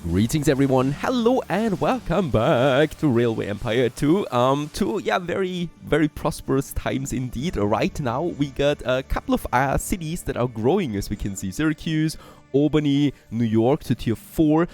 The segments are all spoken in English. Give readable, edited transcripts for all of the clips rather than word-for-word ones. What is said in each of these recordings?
Greetings everyone, hello and welcome back to Railway Empire 2. Very prosperous times indeed. Right now we got a couple of cities that are growing, as we can see. Syracuse, Albany, New York to tier 4.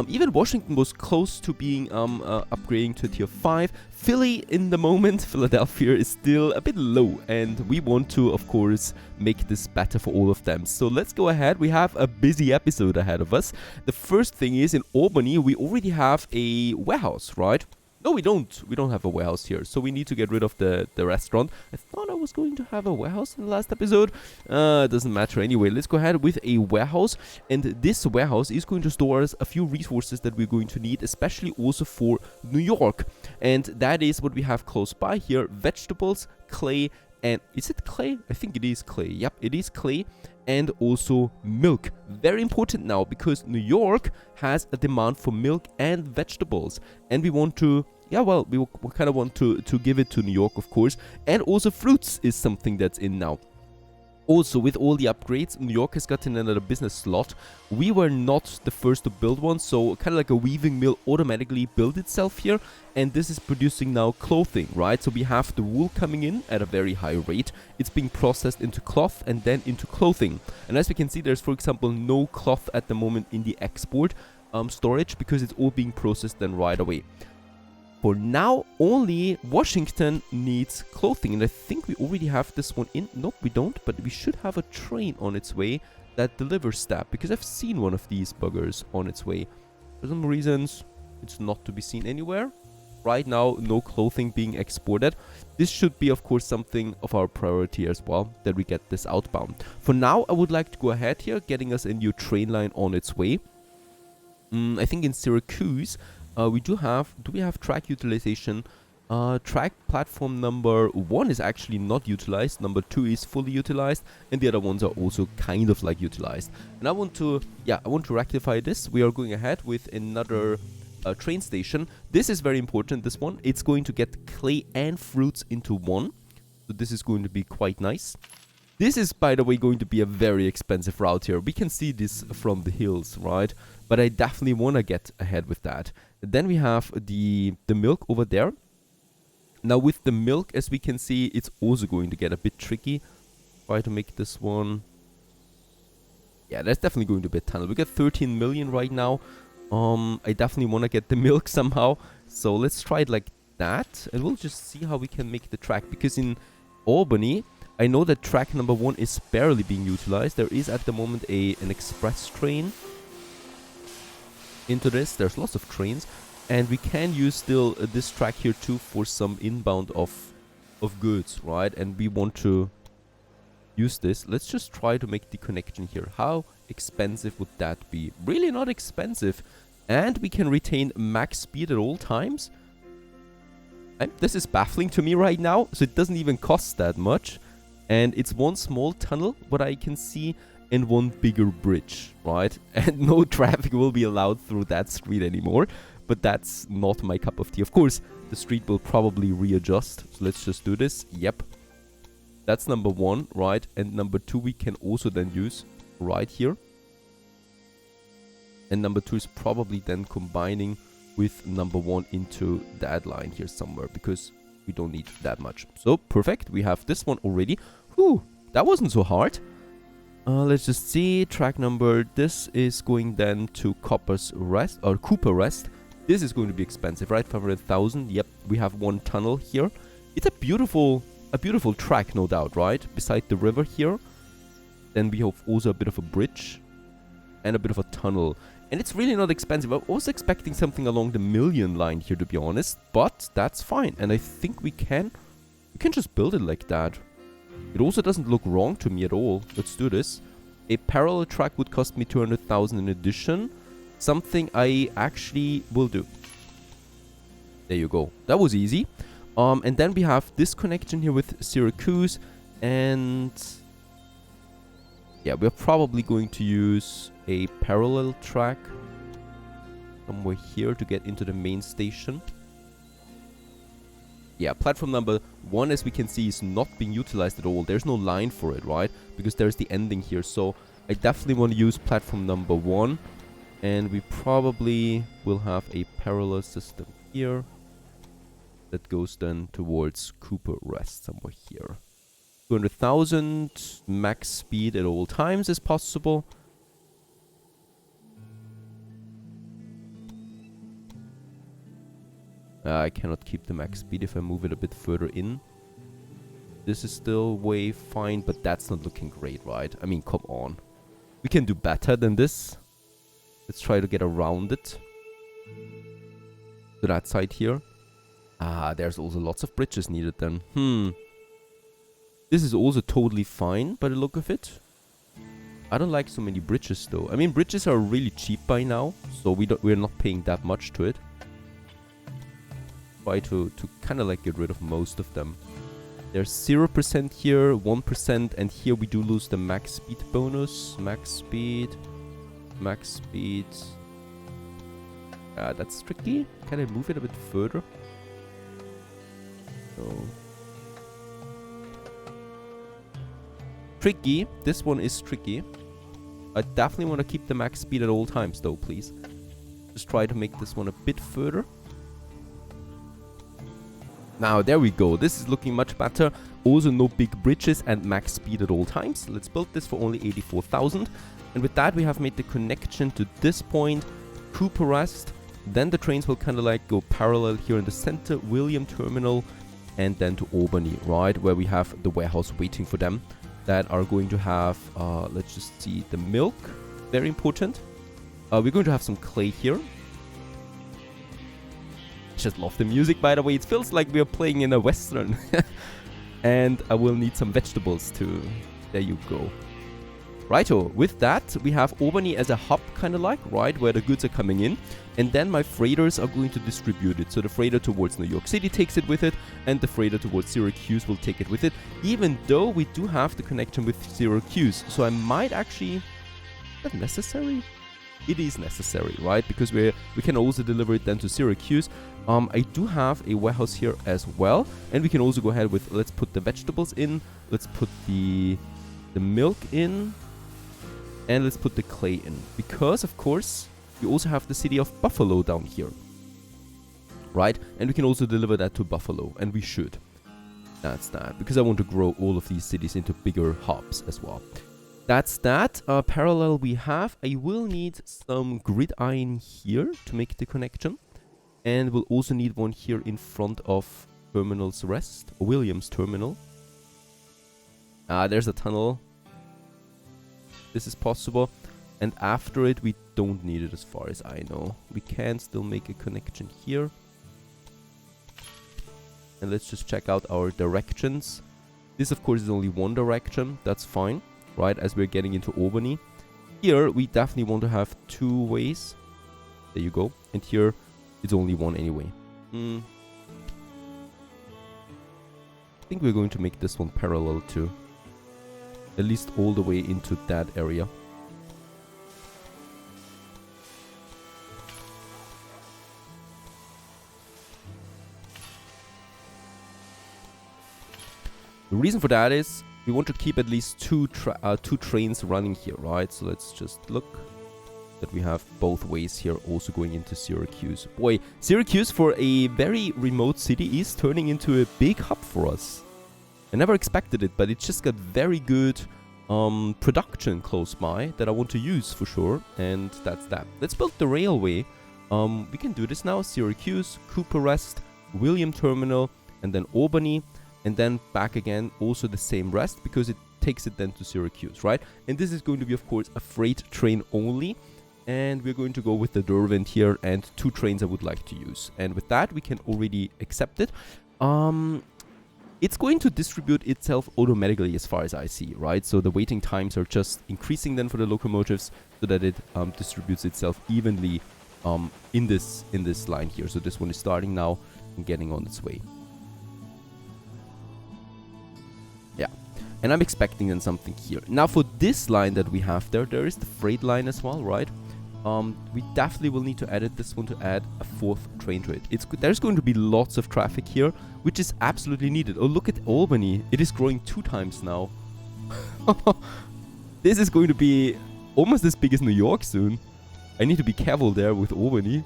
Even Washington was close to being upgrading to tier 5. Philly in the moment, Philadelphia is still a bit low, and we want to, of course, make this better for all of them. So let's go ahead. We have a busy episode ahead of us. The first thing is, in Albany, we already have a warehouse, right? No, we don't. We don't have a warehouse here, so we need to get rid of the restaurant. I thought I was going to have a warehouse in the last episode. It doesn't matter anyway. Let's go ahead with a warehouse, and this warehouse is going to store us a few resources that we're going to need, especially also for New York. And that is what we have close by here: vegetables, clay, and is it clay? I think it is clay. Yep, it is clay. And also milk. Very important now, because New York has a demand for milk and vegetables. And we want to, we kind of want to give it to New York, of course. And also fruits is something that's in now. Also, with all the upgrades, New York has gotten another business slot. We were not the first to build one, so kind of like a weaving mill automatically built itself here. And this is producing now clothing, right? So we have the wool coming in at a very high rate. It's being processed into cloth and then into clothing. And as we can see, there's, for example, no cloth at the moment in the export storage, because it's all being processed then right away. For now, only Washington needs clothing, and I think we already have this one in. Nope, we don't, but we should have a train on its way that delivers that, because I've seen one of these buggers on its way. For some reasons, it's not to be seen anywhere. Right now, no clothing being exported. This should be, of course, something of our priority as well, that we get this outbound. For now, I would like to go ahead here, getting us a new train line on its way. I think in Syracuse, do we have track utilization? Track platform number 1 is actually not utilized, number 2 is fully utilized, and the other ones are also kind of like utilized. And I want to rectify this. We are going ahead with another train station. This is very important, this one. It's going to get clay and fruits into one. So this is going to be quite nice. This is, by the way, going to be a very expensive route here. We can see this from the hills, right? But I definitely want to get ahead with that. Then we have the milk over there. Now with the milk, as we can see, it's also going to get a bit tricky. Try to make this one. Yeah, that's definitely going to be a tunnel. We got 13 million right now. I definitely want to get the milk somehow. So let's try it like that. And we'll just see how we can make the track. Because in Albany, I know that track number 1 is barely being utilized. There is at the moment an express train into this. There's lots of trains, and we can use still this track here too for some inbound of goods, right? And we want to use this. Let's just try to make the connection here. How expensive would that be? Really not expensive, and we can retain max speed at all times. And this is baffling to me right now. So it doesn't even cost that much, and it's one small tunnel, what I can see, and one bigger bridge, right? And no traffic will be allowed through that street anymore. But that's not my cup of tea. Of course, the street will probably readjust. So let's just do this. Yep. That's number 1, right? And number 2 we can also then use right here. And number 2 is probably then combining with number 1 into that line here somewhere, because we don't need that much. So perfect. We have this one already. Whew, that wasn't so hard. Let's just see, track number, this is going then to Cooper Rest. This is going to be expensive, right? 500,000. Yep, we have one tunnel here. It's a beautiful track, no doubt, right? Beside the river here. Then we have also a bit of a bridge and a bit of a tunnel. And it's really not expensive. I was expecting something along the million line here, to be honest, but that's fine. And I think we can just build it like that. It also doesn't look wrong to me at all. Let's do this. A parallel track would cost me 200,000 in addition. Something I actually will do. There you go. That was easy. And then we have this connection here with Syracuse. And yeah, we're probably going to use a parallel track somewhere here to get into the main station. Yeah, platform number 1, as we can see, is not being utilized at all. There's no line for it, right? Because there's the ending here. So I definitely want to use platform number 1 And we probably will have a parallel system here that goes then towards Cooper Rest somewhere here. 200,000 max speed at all times is possible. I cannot keep the max speed if I move it a bit further in. This is still way fine, but that's not looking great, right? I mean, come on. We can do better than this. Let's try to get around it. To that side here. Ah, there's also lots of bridges needed then. This is also totally fine by the look of it. I don't like so many bridges though. I mean, bridges are really cheap by now, so we're not paying that much to it. Try to kind of like get rid of most of them. There's 0% here, 1%, and here we do lose the max speed bonus. Max speed. That's tricky. Can I move it a bit further? No. Tricky. This one is tricky. I definitely want to keep the max speed at all times though, please. Just try to make this one a bit further. Now, there we go. This is looking much better. Also, no big bridges and max speed at all times. Let's build this for only 84,000. And with that, we have made the connection to this point, Cooper Rest. Then the trains will kind of like go parallel here in the center, William Terminal, and then to Albany, right? Where we have the warehouse waiting for them that are going to have, let's just see, the milk. Very important. We're going to have some clay here. Just love the music, by the way. It feels like we're playing in a western. And I will need some vegetables too. There you go. Righto, with that we have Albany as a hub, kind of like, right, where the goods are coming in, and then my freighters are going to distribute it. So the freighter towards New York City takes it with it, and the freighter towards Syracuse will take it with it, even though we do have the connection with Syracuse. So I might actually... Is that necessary? It is necessary, right? Because we can also deliver it then to Syracuse. I do have a warehouse here as well, and we can also go ahead with, let's put the vegetables in, let's put the milk in, and let's put the clay in. Because, of course, we also have the city of Buffalo down here, right? And we can also deliver that to Buffalo, and we should. That's that, because I want to grow all of these cities into bigger hubs as well. That's that. Parallel we have. I will need some grid iron here to make the connection. And we'll also need one here in front of Terminal's Rest, or Williams Terminal. There's a tunnel. This is possible. And after it, we don't need it as far as I know. We can still make a connection here. And let's just check out our directions. This, of course, is only one direction. That's fine. Right, as we're getting into Albany. Here, we definitely want to have two ways. There you go. And here, it's only one anyway. I think we're going to make this one parallel to at least all the way into that area. The reason for that is we want to keep at least two trains running here, right? So let's just look that we have both ways here also going into Syracuse. Boy, Syracuse for a very remote city is turning into a big hub for us. I never expected it, but it just got very good production close by that I want to use for sure. And that's that. Let's build the railway. We can do this now. Syracuse, Cooper Rest, William Terminal, and then Albany. And then back again, also the same rest, because it takes it then to Syracuse, right? And this is going to be, of course, a freight train only. And we're going to go with the Derwent here and two trains I would like to use. And with that, we can already accept it. It's going to distribute itself automatically as far as I see, right? So the waiting times are just increasing then for the locomotives so that it distributes itself evenly in this line here. So this one is starting now and getting on its way. Yeah, and I'm expecting then something here. Now for this line that we have there is the freight line as well, right? We definitely will need to edit this one to add a fourth train to it. There's going to be lots of traffic here, which is absolutely needed. Oh, look at Albany. It is growing 2 times now. This is going to be almost as big as New York soon. I need to be careful there with Albany.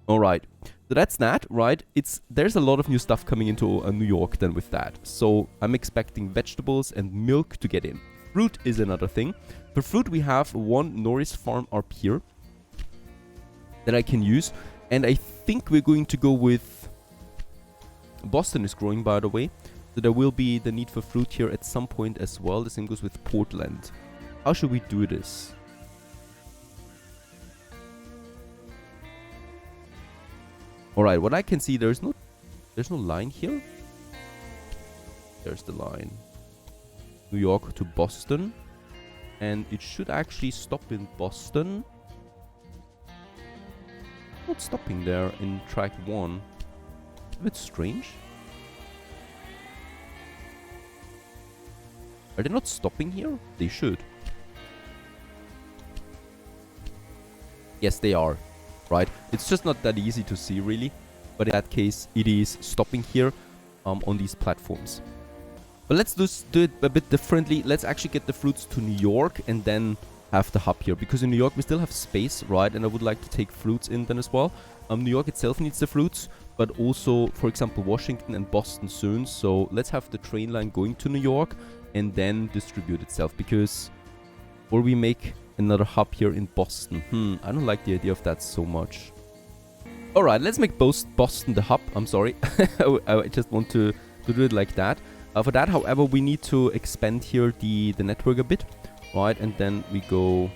Alright, so that's that, right? There's a lot of new stuff coming into New York then with that. So I'm expecting vegetables and milk to get in. Fruit is another thing. For fruit, we have one Norris farm up here that I can use. And I think we're going to go with... Boston is growing, by the way. So there will be the need for fruit here at some point as well. The same goes with Portland. How should we do this? Alright, what I can see, there's no line here. There's the line. New York to Boston. And it should actually stop in Boston. Not stopping there in track 1. A bit strange. Are they not stopping here? They should. Yes, they are. Right? It's just not that easy to see, really. But in that case, it is stopping here on these platforms. But let's just do it a bit differently. Let's actually get the fruits to New York and then have the hub here. Because in New York, we still have space, right? And I would like to take fruits in then as well. New York itself needs the fruits, but also, for example, Washington and Boston soon. So let's have the train line going to New York and then distribute itself. Because, or we make another hub here in Boston. I don't like the idea of that so much. Alright, let's make Boston the hub. I'm sorry. I just want to do it like that. For that, however, we need to expand here the network a bit. Right, and then we go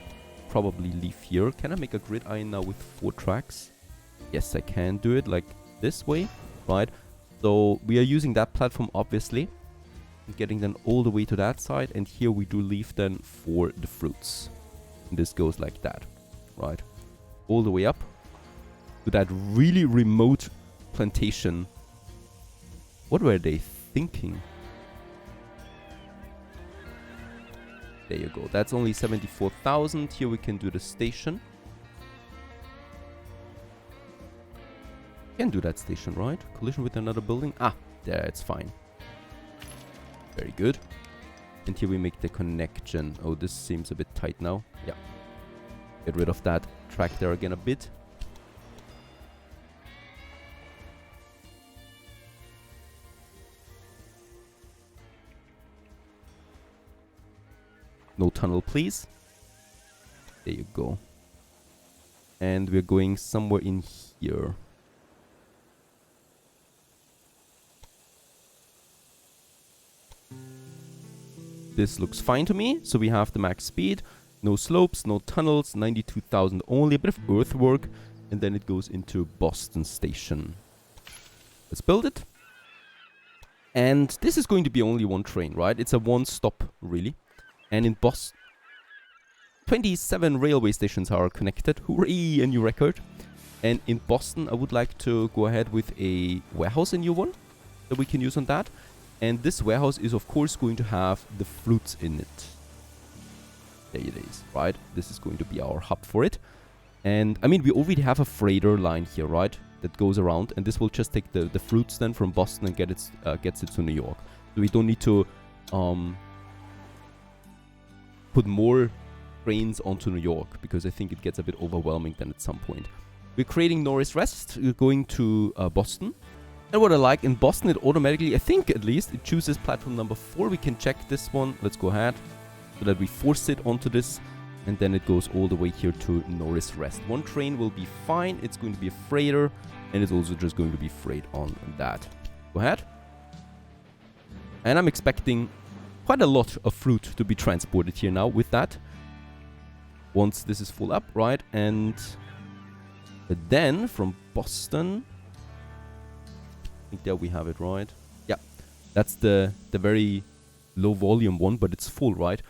probably leave here. Can I make a gridiron now with 4 tracks? Yes, I can do it like this way. Right, so we are using that platform, obviously. Getting them all the way to that side. And here we do leave then for the fruits. And this goes like that, right? All the way up to that really remote plantation. What were they thinking? There you go. That's only 74,000. Here we can do the station. Can do that station, right? Collision with another building. Ah, there, it's fine. Very good. And here we make the connection. Oh, this seems a bit tight now. Yeah. Get rid of that track there again a bit. No tunnel, please. There you go. And we're going somewhere in here. This looks fine to me. So we have the max speed, no slopes, no tunnels, 92,000 only, a bit of earthwork, and then it goes into Boston Station. Let's build it. And this is going to be only one train, right? It's a one stop, really. And in Boston, 27 railway stations are connected. Hooray, a new record. And in Boston, I would like to go ahead with a warehouse, a new one, that we can use on that. And this warehouse is, of course, going to have the fruits in it. There it is, right? This is going to be our hub for it. And, I mean, we already have a freighter line here, right? That goes around. And this will just take the fruits then from Boston and gets it to New York. So we don't need to put more trains onto New York, because I think it gets a bit overwhelming then at some point. We're creating Norris Rest. We're going to Boston. And what I like, in Boston, it automatically, I think at least, it chooses platform number 4. We can check this one. Let's go ahead so that we force it onto this. And then it goes all the way here to Norris Rest. One train will be fine. It's going to be a freighter. And it's also just going to be freight on that. Go ahead. And I'm expecting quite a lot of fruit to be transported here now with that. Once this is full up, right? And then from Boston... I think there we have it, right? Yeah, that's the very low volume one, but it's full, right?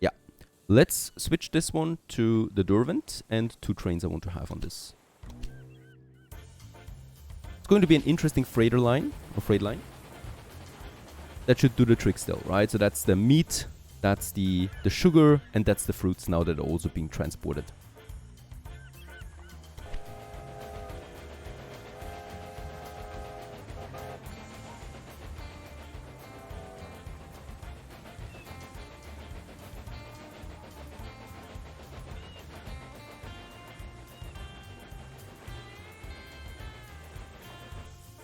Yeah, let's switch this one to the Derwent and 2 trains I want to have on this. It's going to be an interesting freighter line, or freight line. That should do the trick still, right? So that's the meat. That's the sugar, and that's the fruits now that are also being transported.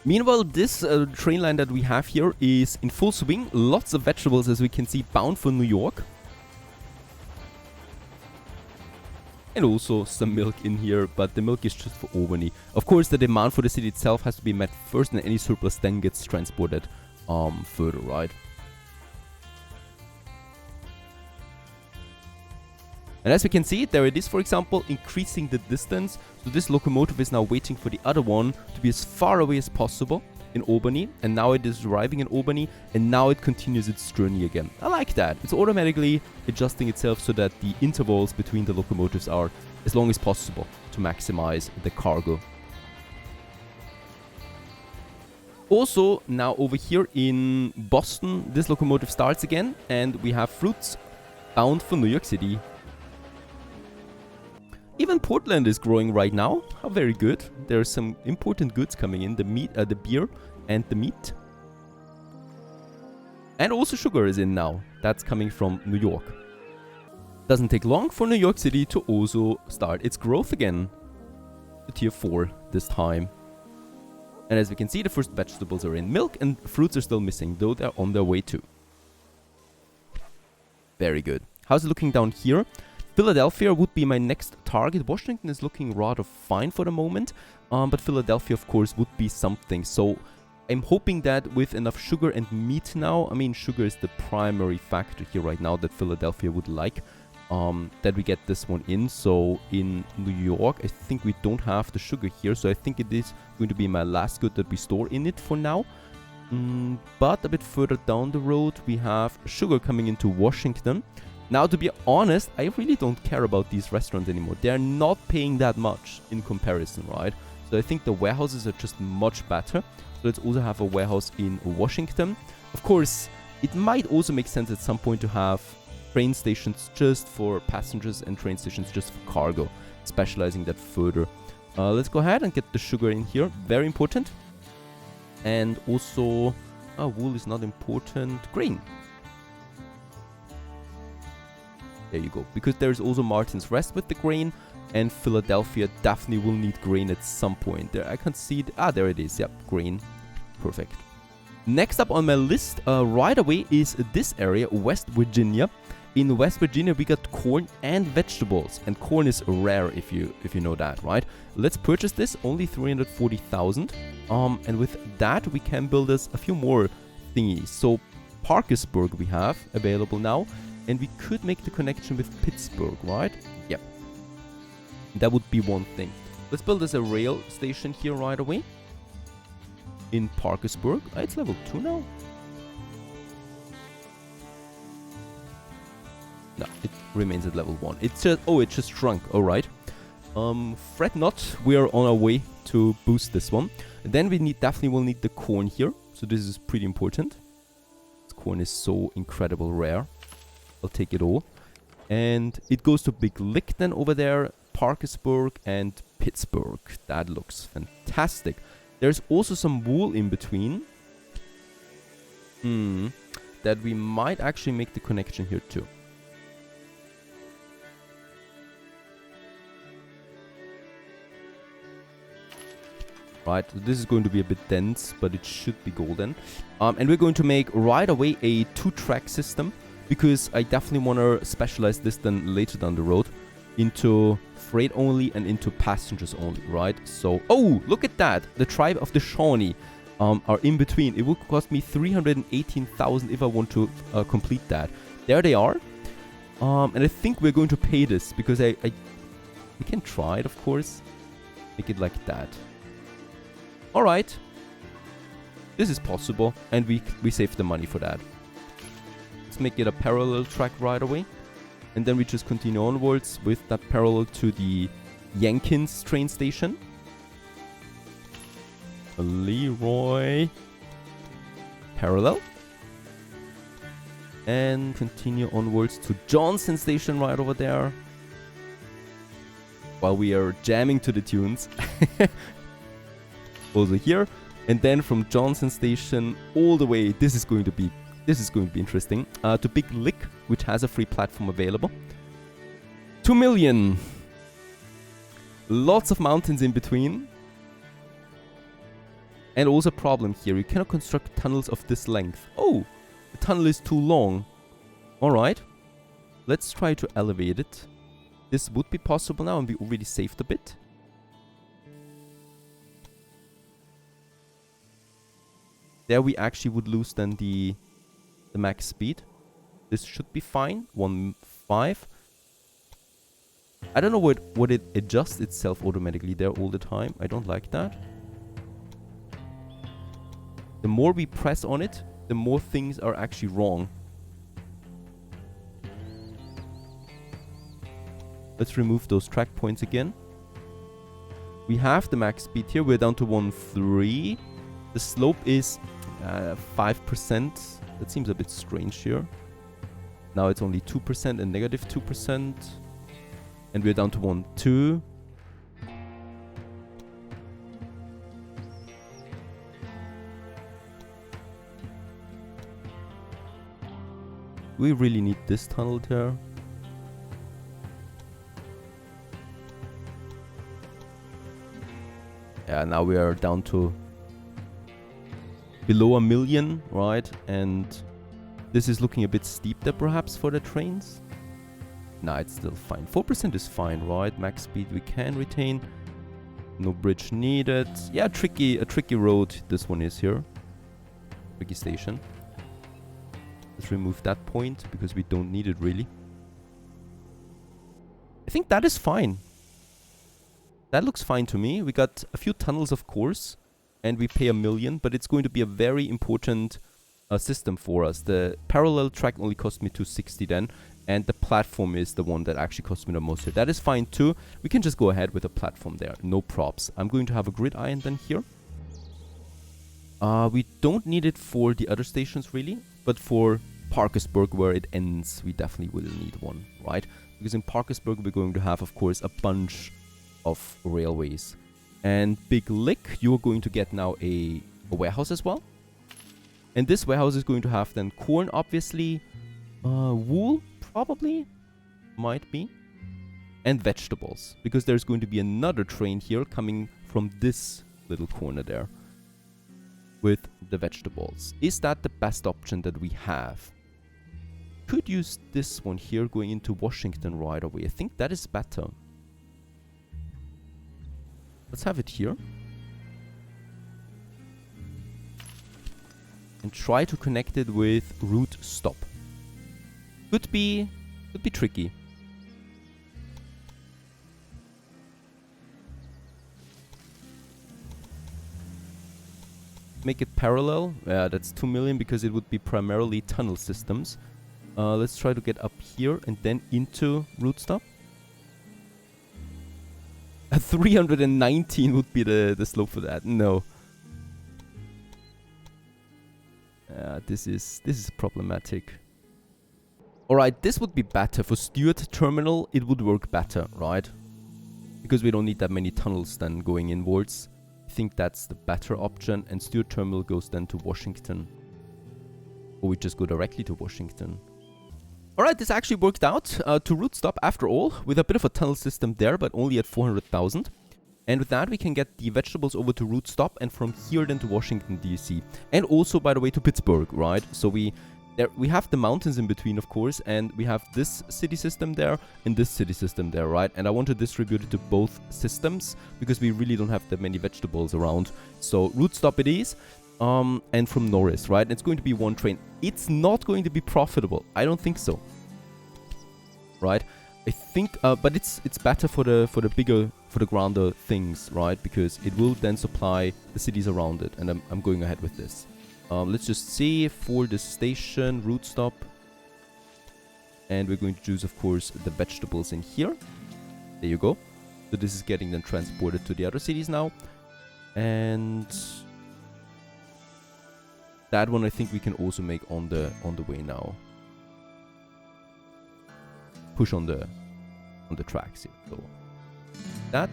Meanwhile, this train line that we have here is in full swing. Lots of vegetables, as we can see, bound for New York. And also some milk in here, but the milk is just for Albany. Of course, the demand for the city itself has to be met first, and any surplus then gets transported further, right? And as we can see, there it is, for example, increasing the distance. So this locomotive is now waiting for the other one to be as far away as possible in Albany. And now it is arriving in Albany, and now it continues its journey again. I like that. It's automatically adjusting itself so that the intervals between the locomotives are as long as possible to maximize the cargo. Also, now over here in Boston, this locomotive starts again, and we have fruits bound for New York City. Even Portland is growing right now. How very good. There are some important goods coming in. The beer and the meat. And also sugar is in now. That's coming from New York. Doesn't take long for New York City to also start its growth again. To tier 4 this time. And as we can see, the first vegetables are in. Milk and fruits are still missing, though they're on their way too. Very good. How's it looking down here? Philadelphia would be my next target. Washington is looking rather fine for the moment, but Philadelphia, of course, would be something. So I'm hoping that with enough sugar and meat now, I mean, sugar is the primary factor here right now that Philadelphia would like, that we get this one in. So in New York, I think we don't have the sugar here, so I think it is going to be my last good that we store in it for now. But a bit further down the road, we have sugar coming into Washington. Now, to be honest, I really don't care about these restaurants anymore. They're not paying that much in comparison, right? So I think the warehouses are just much better. So let's also have a warehouse in Washington. Of course, it might also make sense at some point to have train stations just for passengers and train stations just for cargo, specializing that further. Let's go ahead and get the sugar in here. Very important. And also, wool is not important. Grain. There you go. Because there is also Martin's Rest with the grain, and Philadelphia definitely will need grain at some point. There, I can't see it. There it is. Yep, grain. Perfect. Next up on my list right away is this area, West Virginia. In West Virginia, we got corn and vegetables, and corn is rare if you know that, right? Let's purchase this. Only 340,000. And with that, we can build us a few more thingies. So Parkersburg we have available now. And we could make the connection with Pittsburgh, right? Yep. That would be one thing. Let's build us a rail station here right away. In Parkersburg. It's level 2 now. No, it remains at level 1. It's just... Oh, it just shrunk. Alright. Fret not. We are on our way to boost this one. And then we definitely will need the corn here. So this is pretty important. This corn is so incredible rare. I'll take it all. And it goes to Big Lick then over there, Parkersburg and Pittsburgh. That looks fantastic. There's also some wool in between. That we might actually make the connection here too. Right, so this is going to be a bit dense, but it should be golden. And we're going to make right away a 2-track system. Because I definitely want to specialize this then later down the road into freight only and into passengers only, right? So, oh, look at that. The tribe of the Shawnee are in between. It would cost me 318,000 if I want to complete that. There they are. And I think we're going to pay this because we can try it, of course. Make it like that. All right. This is possible, and we save the money for that. Let's make it a parallel track right away. And then we just continue onwards with that parallel to the Yankins train station. Leroy. Parallel. And continue onwards to Johnson station right over there. While we are jamming to the tunes. Also here. And then from Johnson station all the way, this is going to be interesting, to Big Lick, which has a free platform available. 2 million. Lots of mountains in between. And also a problem here, you cannot construct tunnels of this length. Oh, the tunnel is too long. Alright, let's try to elevate it. This would be possible now, and we already saved a bit. There we actually would lose then the max speed. This should be fine. 1.5. I don't know what it adjusts itself automatically there all the time. I don't like that. The more we press on it, the more things are actually wrong. Let's remove those track points again. We have the max speed here. We're down to 1.3. The slope is 5%. That seems a bit strange here. Now it's only 2% and negative 2%. And we're down to 1.2. We really need this tunnel there. Yeah, now we are down to below 1 million, right? And this is looking a bit steep there perhaps for the trains. Nah, it's still fine. 4% is fine, right? Max speed we can retain. No bridge needed. Yeah, a tricky road this one is here. Tricky station. Let's remove that point because we don't need it really. I think that is fine. That looks fine to me. We got a few tunnels, of course, and we pay 1 million, but it's going to be a very important system for us. The parallel track only cost me 260 then, and the platform is the one that actually cost me the most here. That is fine too. We can just go ahead with a platform there. No props. I'm going to have a grid iron then here. We don't need it for the other stations really, but for Parkersburg where it ends, we definitely will need one, right? Because in Parkersburg we're going to have, of course, a bunch of railways. And Big Lick, you're going to get now a warehouse as well. And this warehouse is going to have then corn, obviously, wool, probably, might be, and vegetables. Because there's going to be another train here coming from this little corner there with the vegetables. Is that the best option that we have? Could use this one here going into Washington right away. I think that is better. Let's have it here. And try to connect it with route stop. Could be tricky. Make it parallel. Yeah, that's 2 million because it would be primarily tunnel systems. Let's try to get up here and then into route stop. 319 would be the slope for that. No. This is problematic. Alright, this would be better. For Stuart Terminal, it would work better, right? Because we don't need that many tunnels then going inwards. I think that's the better option. And Stuart Terminal goes then to Washington. Or we just go directly to Washington. Alright, this actually worked out to route stop after all, with a bit of a tunnel system there, but only at 400,000. And with that, we can get the vegetables over to route stop, and from here then to Washington, D.C. And also, by the way, to Pittsburgh, right? So we have the mountains in between, of course, and we have this city system there and this city system there, right? And I want to distribute it to both systems because we really don't have that many vegetables around. So route stop it is. And from Norris, right? It's going to be one train. It's not going to be profitable. I don't think so. Right? I think, but it's better for the bigger, for the grander things, right? Because it will then supply the cities around it, and I'm going ahead with this. Let's just see for the station route stop, and we're going to choose, of course, the vegetables in here. There you go. So this is getting then transported to the other cities now, and that one I think we can also make on the way now. Push on the tracks here. So that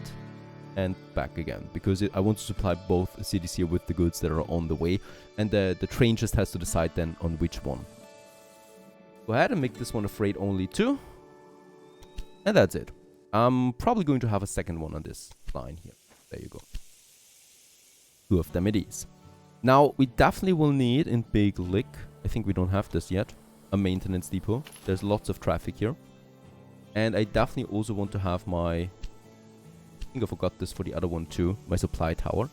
and back again, because I want to supply both cities here with the goods that are on the way, and the train just has to decide then on which one. Go ahead and make this one a freight only too, and that's it. I'm probably going to have a second one on this line here. There you go. 2 of them it is. Now, we definitely will need in Big Lick, I think we don't have this yet, a maintenance depot. There's lots of traffic here. And I definitely also want to have my... I think I forgot this for the other one too. My supply tower.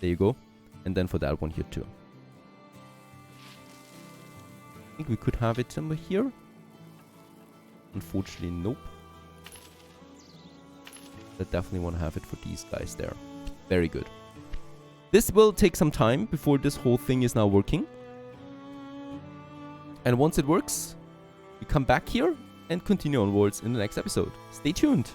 There you go. And then for that one here too. I think we could have it somewhere here. Unfortunately, nope. I definitely want to have it for these guys there. Very good. This will take some time before this whole thing is now working. And once it works, we come back here and continue onwards in the next episode. Stay tuned.